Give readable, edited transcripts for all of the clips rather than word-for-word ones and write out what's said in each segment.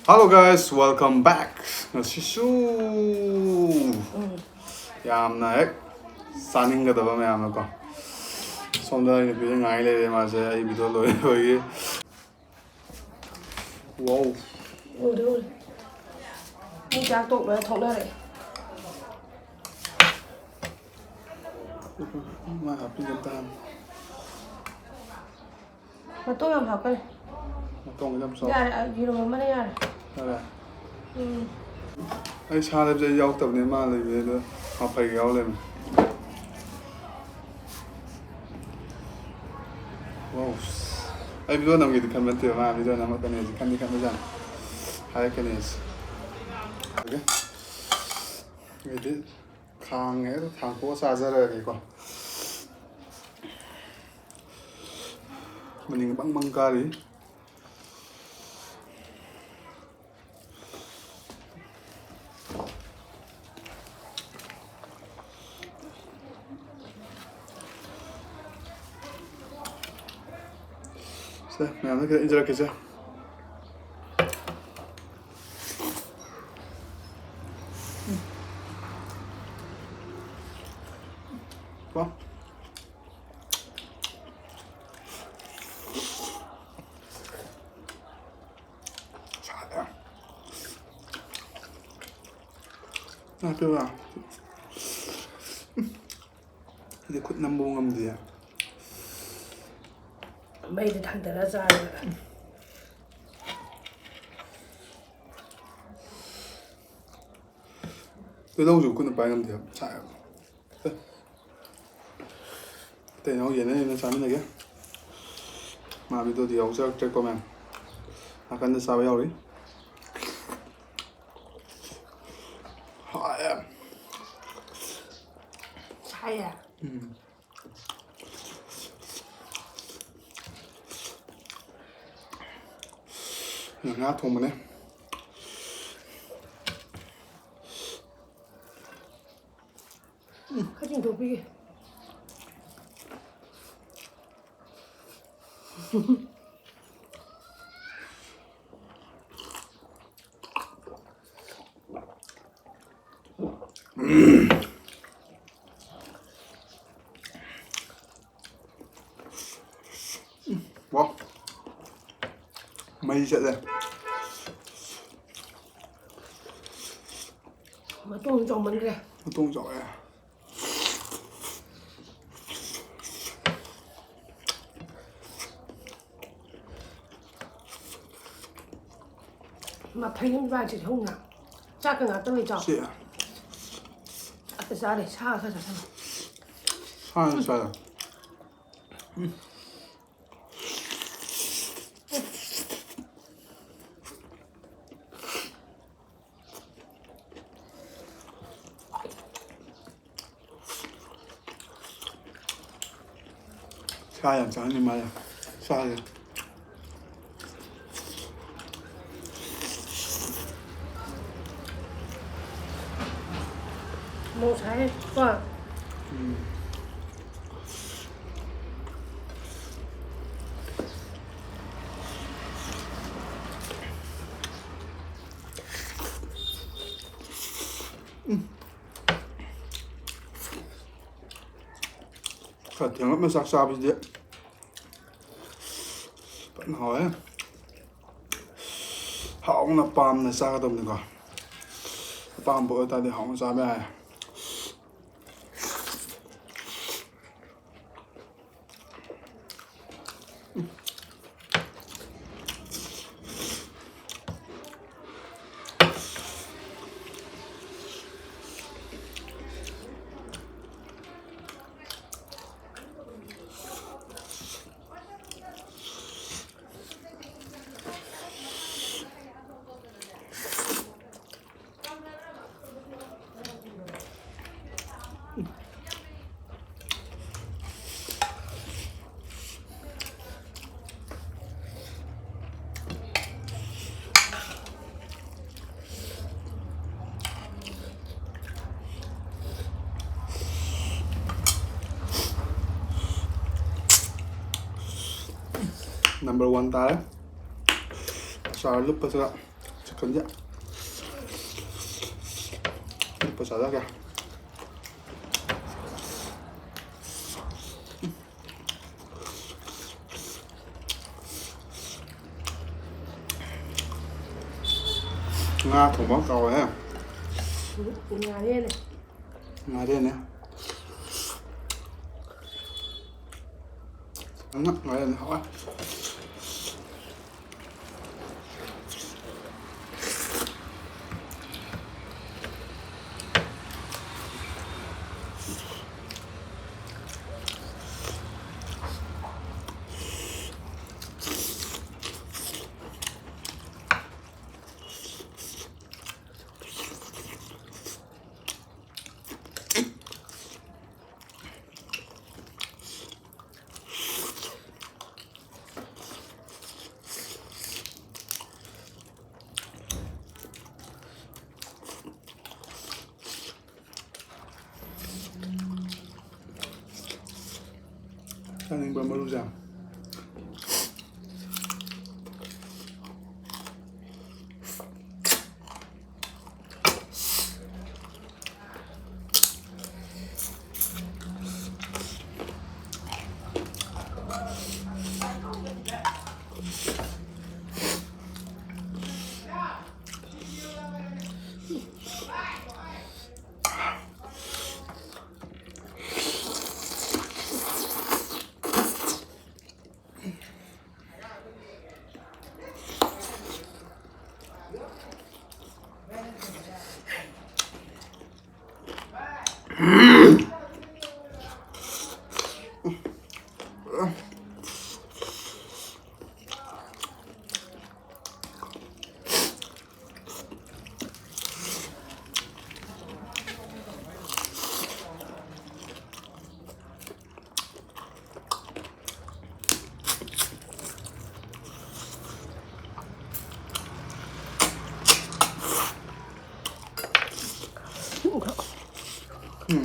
Hello guys, welcome back. Ngasisu yamna hek saningadaba mayamna ko. Somda ni pide ngai le ma se ai video lo hoye. Wow. Ủa đâu rồi? Đi cha tụ về thằng đây này. Ma happy gantan. Mà tôi làm học đây. Tong jam so. Dạ, gì đâu mà đây à? Ala. Ừ. Ai cha le je yaw tab ne ma le ve lo. Ha pai yaw le. Wow. Ai video nam gi kan man te ma video nam kan ne kan ni kan jan. Hai kan ne. Okay. Ini khang ấy thằng phố xa ra rồi quoi mình băng băng ca đi xem mẹ nó cái injera cái gì quá à chưa à thì quýt năm buông ngâm gì à Bây giờ thằng ta ra rồi. từ đâu rồi quýt nó bay ngâm thì chạy để nó hiện lên nó sáng này kia mà bây giờ thì ông sẽ check comment akan sao vậy đi hỏi em Sai à? ngã thùng mà này Cái gì đồ bi? wow mây sẽ đây Mà tôi cho mình kìa. nó tung giỏi à Mà thấy những vai chỉ không nào. Chắc cái nào tôi phải chọn. chị à À, cái ra để sao sao sao. sao sao à sai à chẳng nhưng mà sai à Một sai quá. phải tiếng lắm mà sạc sạc gì đấy vẫn hỏi họ cũng là palm này sao tầm được rồi palm bữa ta để họ sao bây giờ number one ta đấy sao lúc bây giờ Seconda. Passata che. Thủ món cầu ấy. Nhà đi này. Ngoài đây nè. Đúng rồi, ngoài đây nè, hỏi. Anh bấm vào giảm.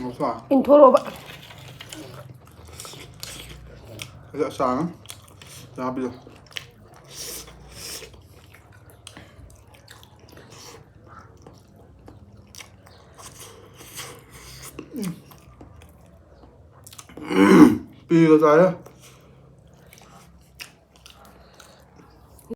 Không phải. Intro bạn. Dạ sáng ra bây giờ. Pi ra trái á.